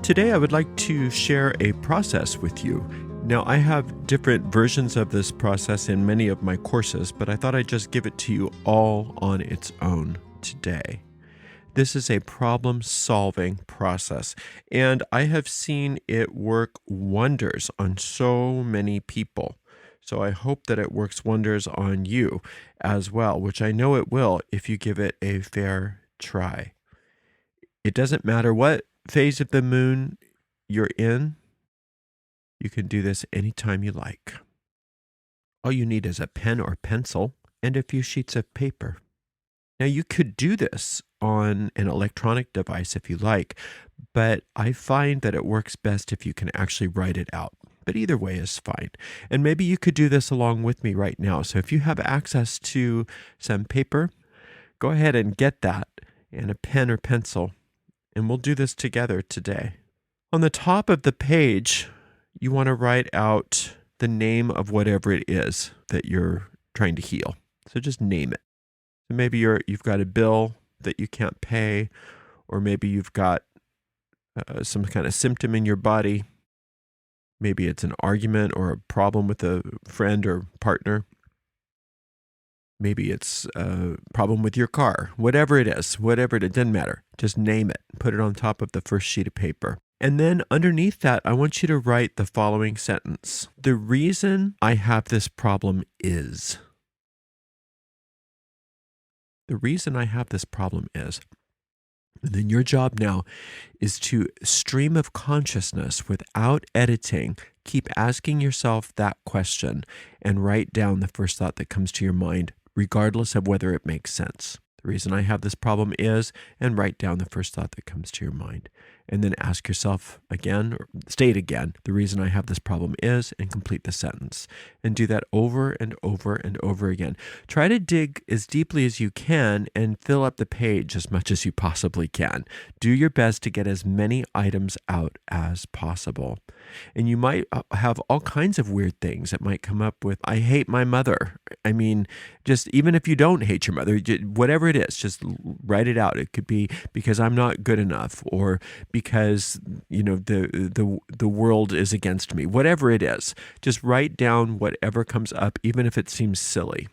Today, I would like to share a process with you. Now, I have different versions of this process in many of my courses, but I thought I'd just give it to you all on its own today. This is a problem-solving process, and I have seen it work wonders on so many people. So I hope that it works wonders on you as well, which I know it will if you give it a fair try. It doesn't matter what phase of the moon you're in, you can do this anytime you like. All you need is a pen or pencil and a few sheets of paper. Now, you could do this on an electronic device if you like, but I find that it works best if you can actually write it out. But either way is fine. And maybe you could do this along with me right now. So if you have access to some paper, go ahead and get that and a pen or pencil, and we'll do this together today. On the top of the page, you want to write out the name of whatever it is that you're trying to heal. So just name it. So maybe you've got a bill that you can't pay, or maybe you've got some kind of symptom in your body. Maybe it's an argument or a problem with a friend or partner. Maybe it's a problem with your car. Whatever it doesn't matter. Just name it. Put it on top of the first sheet of paper. And then underneath that, I want you to write the following sentence. The reason I have this problem is. The reason I have this problem is. And then your job now is to stream of consciousness without editing. Keep asking yourself that question and write down the first thought that comes to your mind, regardless of whether it makes sense. The reason I have this problem is, and write down the first thought that comes to your mind. And then ask yourself again, or state again, the reason I have this problem is, and complete the sentence. And do that over and over and over again. Try to dig as deeply as you can and fill up the page as much as you possibly can. Do your best to get as many items out as possible. And you might have all kinds of weird things that might come up with, I hate my mother. I mean, just even if you don't hate your mother, whatever it is, just write it out. It could be because I'm not good enough, or because, the world is against me. Whatever it is, just write down whatever comes up, even if it seems silly.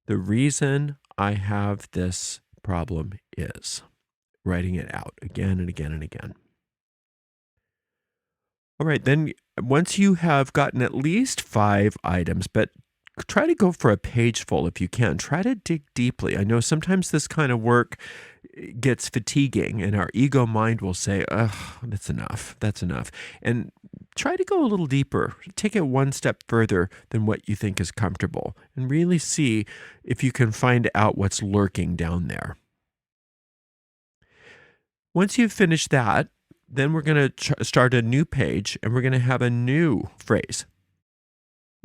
The reason I have this problem is, writing it out again and again and again. All right, then once you have gotten at least 5 items, but try to go for a page full if you can. Try to dig deeply. I know sometimes this kind of work gets fatiguing, and our ego mind will say, ugh, that's enough. And try to go a little deeper. Take it one step further than what you think is comfortable, and really see if you can find out what's lurking down there. Once you've finished that, then we're going to start a new page, and we're going to have a new phrase.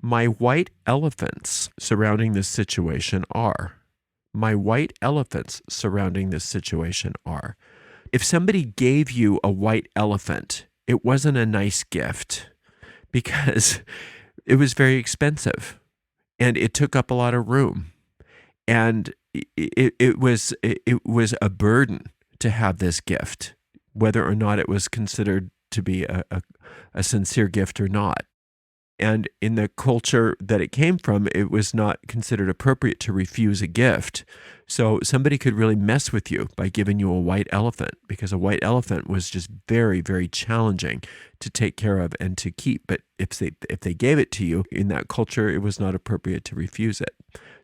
My white elephants surrounding this situation are. My white elephants surrounding this situation are. If somebody gave you a white elephant, it wasn't a nice gift because it was very expensive and it took up a lot of room. And it was a burden to have this gift, whether or not it was considered to be a sincere gift or not. And in the culture that it came from, it was not considered appropriate to refuse a gift. So somebody could really mess with you by giving you a white elephant, because a white elephant was just very, very challenging to take care of and to keep. But if they gave it to you in that culture, it was not appropriate to refuse it.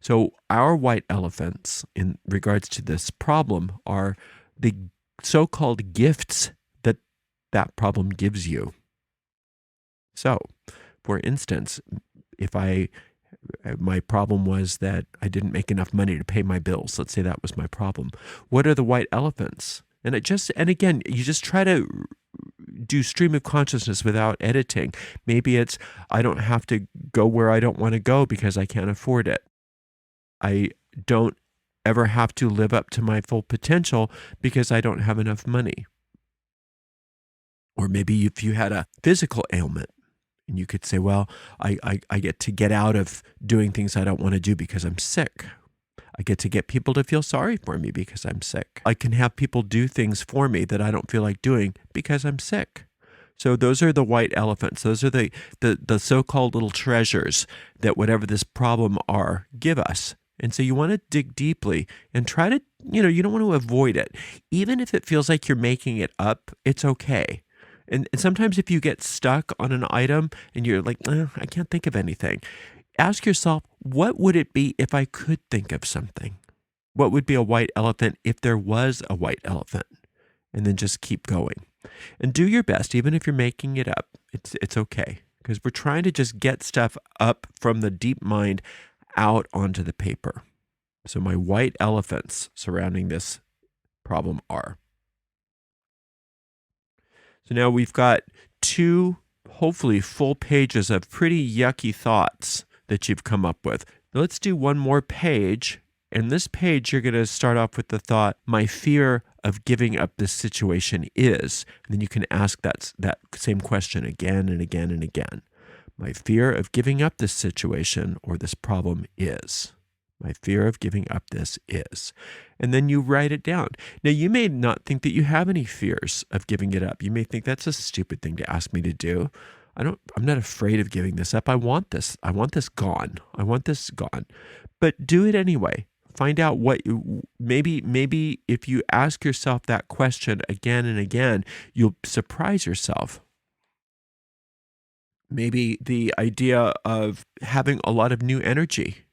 So our white elephants in regards to this problem are the so-called gifts that problem gives you. So, for instance, if my problem was that I didn't make enough money to pay my bills, let's say that was my problem. What are the white elephants? And again, you just try to do stream of consciousness without editing. Maybe it's, I don't have to go where I don't want to go because I can't afford it. I don't ever have to live up to my full potential because I don't have enough money. Or maybe if you had a physical ailment, and you could say, well, I get out of doing things I don't want to do because I'm sick. I get to get people to feel sorry for me because I'm sick. I can have people do things for me that I don't feel like doing because I'm sick. So those are the white elephants. Those are the so-called little treasures that whatever this problem are give us. And so you want to dig deeply and try to, you don't want to avoid it. Even if it feels like you're making it up, it's okay. And sometimes if you get stuck on an item and you're like, I can't think of anything, ask yourself, what would it be if I could think of something? What would be a white elephant if there was a white elephant? And then just keep going. And do your best, even if you're making it up. It's okay, because we're trying to just get stuff up from the deep mind out onto the paper. So my white elephants surrounding this problem are. So now we've got 2, hopefully full pages of pretty yucky thoughts that you've come up with. Let's do one more page. And this page, you're going to start off with the thought, my fear of giving up this situation is. And then you can ask that same question again and again and again. My fear of giving up this situation or this problem is. My fear of giving up this is. And then you write it down. Now, you may not think that you have any fears of giving it up. You may think that's a stupid thing to ask me to do. I'm not afraid of giving this up. I want this. I want this gone. I want this gone. But do it anyway. Find out maybe if you ask yourself that question again and again, you'll surprise yourself. Maybe the idea of having a lot of new energy.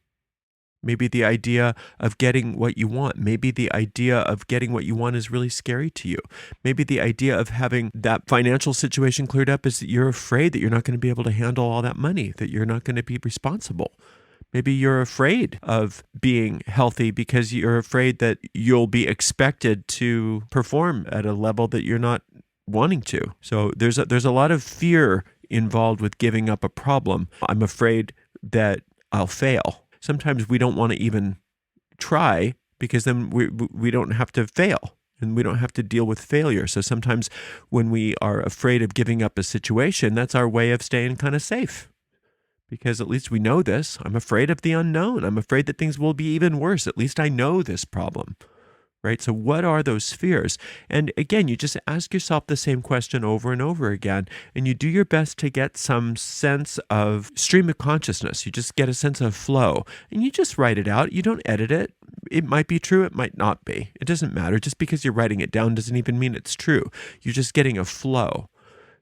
Maybe the idea of getting what you want. Maybe the idea of getting what you want is really scary to you. Maybe the idea of having that financial situation cleared up is that you're afraid that you're not going to be able to handle all that money, that you're not going to be responsible. Maybe you're afraid of being healthy because you're afraid that you'll be expected to perform at a level that you're not wanting to. So there's a lot of fear involved with giving up a problem. I'm afraid that I'll fail. Sometimes we don't want to even try because then we don't have to fail and we don't have to deal with failure. So sometimes when we are afraid of giving up a situation, that's our way of staying kind of safe. Because at least we know this. I'm afraid of the unknown. I'm afraid that things will be even worse. At least I know this problem, right? So what are those fears? And again, you just ask yourself the same question over and over again, and you do your best to get some sense of stream of consciousness. You just get a sense of flow, and you just write it out. You don't edit it. It might be true. It might not be. It doesn't matter. Just because you're writing it down doesn't even mean it's true. You're just getting a flow.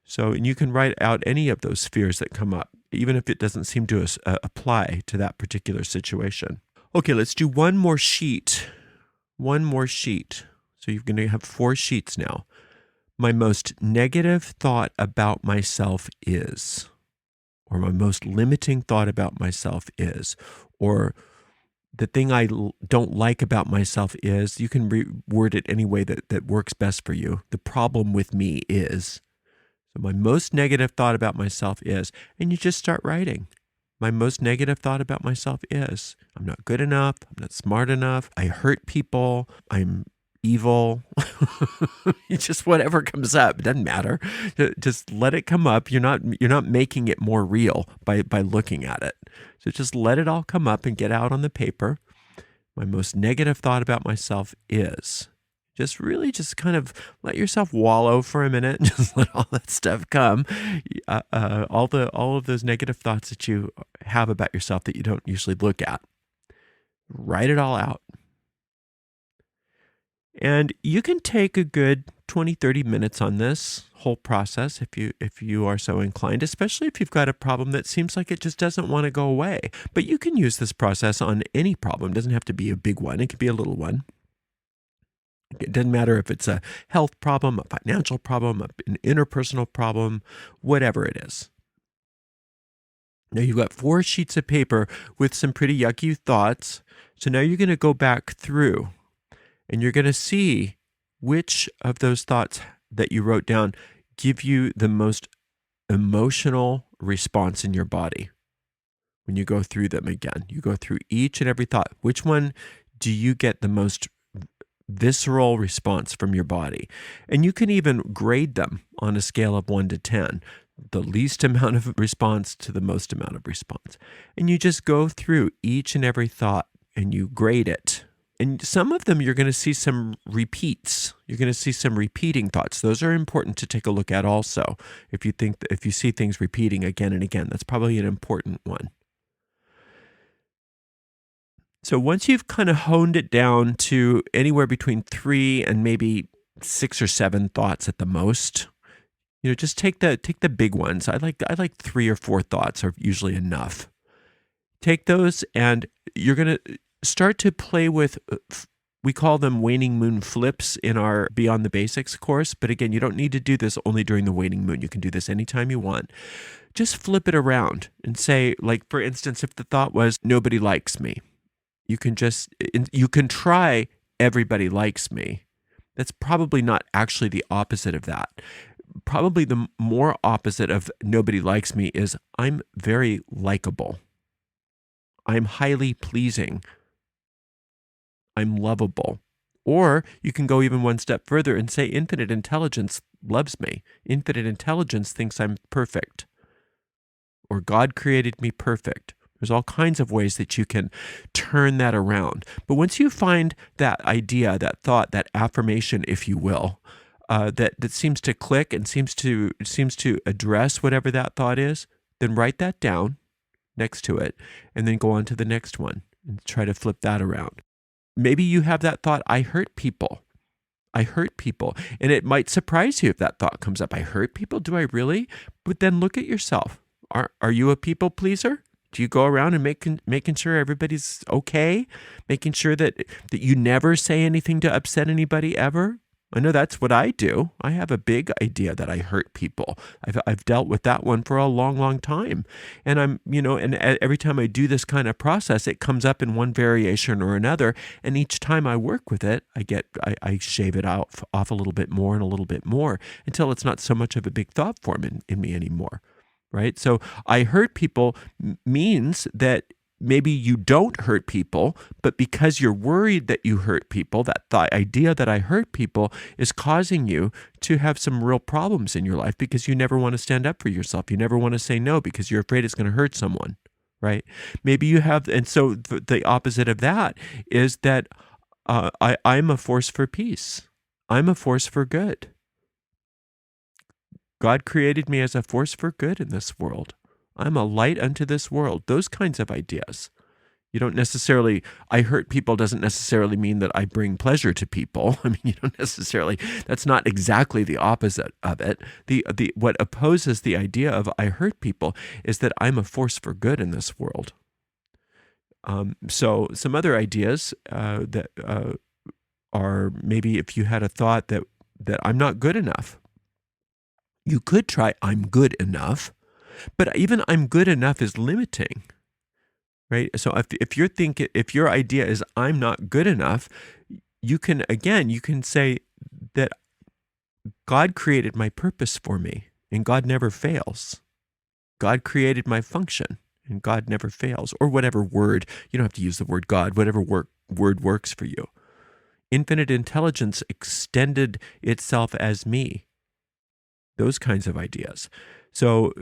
So, and you can write out any of those fears that come up, even if it doesn't seem to apply to that particular situation. Okay, let's do one more sheet. One more sheet. So you're going to have 4 sheets now. My most negative thought about myself is, or my most limiting thought about myself is, or the thing I don't like about myself is, you can reword it any way that works best for you. The problem with me is. So my most negative thought about myself is, and you just start writing. My most negative thought about myself is, I'm not good enough, I'm not smart enough, I hurt people, I'm evil. Just whatever comes up, it doesn't matter. Just let it come up. You're not making it more real by looking at it. So just let it all come up and get out on the paper. My most negative thought about myself is. Just kind of let yourself wallow for a minute and just let all that stuff come. All of those negative thoughts that you have about yourself that you don't usually look at. Write it all out. And you can take a good 20, 30 minutes on this whole process if you are so inclined, especially if you've got a problem that seems like it just doesn't want to go away. But you can use this process on any problem. It doesn't have to be a big one. It could be a little one. It doesn't matter if it's a health problem, a financial problem, an interpersonal problem, whatever it is. Now you've got 4 sheets of paper with some pretty yucky thoughts. So now you're going to go back through and you're going to see which of those thoughts that you wrote down give you the most emotional response in your body. When you go through them again, you go through each and every thought. Which one do you get the most visceral response from your body? And you can even grade them on a scale of 1 to 10, the least amount of response to the most amount of response. And you just go through each and every thought and you grade it. And some of them you're going to see some repeats. You're going to see some repeating thoughts. Those are important to take a look at also. If you see things repeating again and again, that's probably an important one. So once you've kind of honed it down to anywhere between 3 and maybe 6 or 7 thoughts at the most, just take the big ones. I like 3 or 4 thoughts are usually enough. Take those and you're going to start to play with, we call them waning moon flips in our Beyond the Basics course. But again, you don't need to do this only during the waning moon. You can do this anytime you want. Just flip it around and say, like, for instance, if the thought was, nobody likes me, you can try everybody likes me. That's probably not actually the opposite of that. Probably the more opposite of nobody likes me is I'm very likable. I'm highly pleasing. I'm lovable. Or you can go even one step further and say infinite intelligence loves me. Infinite intelligence thinks I'm perfect. Or God created me perfect. There's all kinds of ways that you can turn that around. But once you find that idea, that thought, that affirmation, if you will, that seems to click and seems to address whatever that thought is, then write that down next to it and then go on to the next one and try to flip that around. Maybe you have that thought, I hurt people. I hurt people. And it might surprise you if that thought comes up. I hurt people? Do I really? But then look at yourself. Are you a people pleaser? Do you go around and making sure everybody's okay? Making sure that you never say anything to upset anybody ever? I know that's what I do. I have a big idea that I hurt people. I've dealt with that one for a long, long time. And and every time I do this kind of process, it comes up in one variation or another. And each time I work with it, I shave it off a little bit more and a little bit more until it's not so much of a big thought form in me anymore. Right? So I hurt people means that maybe you don't hurt people, but because you're worried that you hurt people, that the idea that I hurt people is causing you to have some real problems in your life because you never want to stand up for yourself. You never want to say no because you're afraid it's going to hurt someone, right? Maybe you have, and so the opposite of that is that I'm a force for peace. I'm a force for good. God created me as a force for good in this world. I'm a light unto this world. Those kinds of ideas. You don't necessarily, I hurt people doesn't necessarily mean that I bring pleasure to people. I mean, you don't necessarily, that's not exactly the opposite of it. What opposes the idea of I hurt people is that I'm a force for good in this world. So some other ideas that are maybe if you had a thought that I'm not good enough, you could try I'm good enough. But even I'm good enough is limiting, right? So if your idea is I'm not good enough, you can say that God created my purpose for me and God never fails. God created my function and God never fails. Or whatever word, you don't have to use the word God, whatever word works for you. Infinite intelligence extended itself as me. Those kinds of ideas. So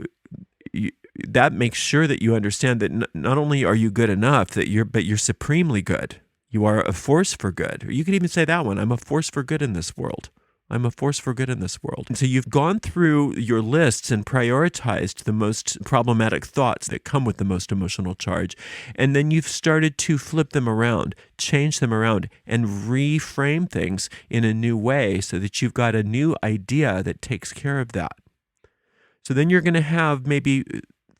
that makes sure that you understand that not only are you good enough, but you're supremely good. You are a force for good. Or you could even say that one, I'm a force for good in this world. I'm a force for good in this world. And so you've gone through your lists and prioritized the most problematic thoughts that come with the most emotional charge. And then you've started to flip them around, change them around, and reframe things in a new way so that you've got a new idea that takes care of that. So then you're going to have maybe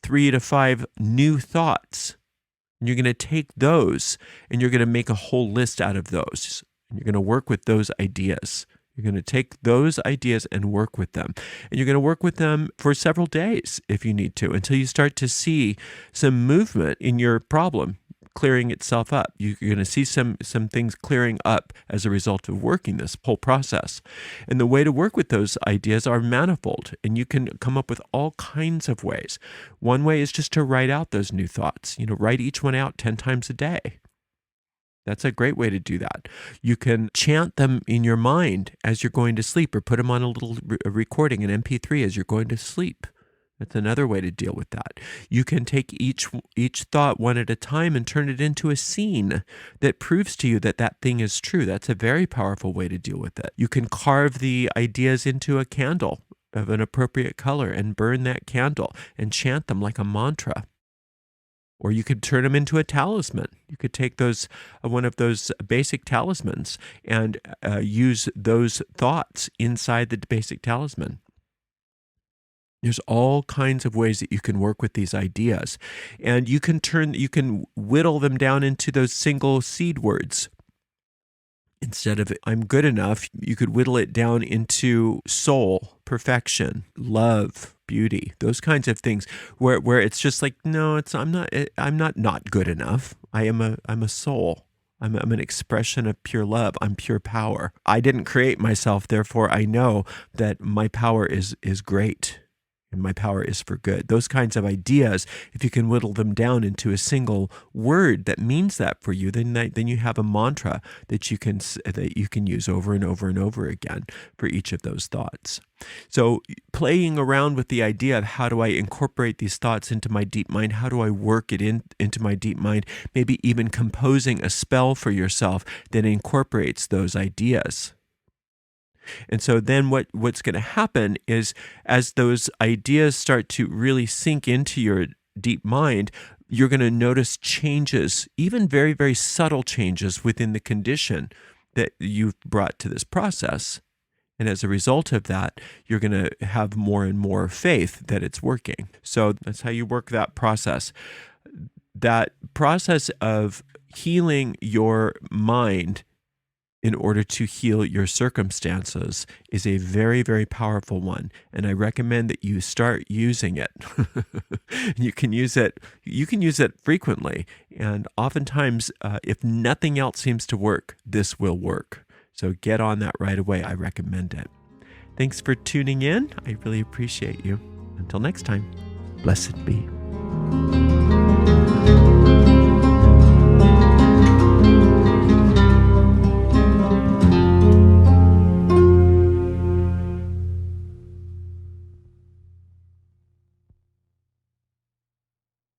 3 to 5 new thoughts. And you're going to take those and you're going to make a whole list out of those. And you're going to work with those ideas. You're going to take those ideas and work with them. And you're going to work with them for several days if you need to, until you start to see some movement in your problem clearing itself up. You're going to see some things clearing up as a result of working this whole process. And the way to work with those ideas are manifold, and you can come up with all kinds of ways. One way is just to write out those new thoughts. Write each one out 10 times a day. That's a great way to do that. You can chant them in your mind as you're going to sleep, or put them on a little recording, an MP3, as you're going to sleep. That's another way to deal with that. You can take each thought one at a time and turn it into a scene that proves to you that that thing is true. That's a very powerful way to deal with it. You can carve the ideas into a candle of an appropriate color and burn that candle and chant them like a mantra. Or you could turn them into a talisman. You could take those one of those basic talismans and use those thoughts inside the basic talisman. There's all kinds of ways that you can work with these ideas, and you can whittle them down into those single seed words. Instead of I'm good enough, you could whittle it down into soul, perfection, love, beauty, those kinds of things where it's just like, no, I'm not good enough. I'm a soul. I'm an expression of pure love. I'm pure power. I didn't create myself, therefore I know that my power is great. And my power is for good. Those kinds of ideas, if you can whittle them down into a single word that means that for you, then you have a mantra that you can use over and over and over again for each of those thoughts. So playing around with the idea of how do I incorporate these thoughts into my deep mind? How do I work it into my deep mind? Maybe even composing a spell for yourself that incorporates those ideas. And so then what's going to happen is as those ideas start to really sink into your deep mind, you're going to notice changes, even very, very subtle changes within the condition that you've brought to this process. And as a result of that, you're going to have more and more faith that it's working. So that's how you work that process. That process of healing your mind in order to heal your circumstances is a very, very powerful one. And I recommend that you start using it. You can use it frequently. And oftentimes, if nothing else seems to work, this will work. So get on that right away. I recommend it. Thanks for tuning in. I really appreciate you. Until next time, blessed be.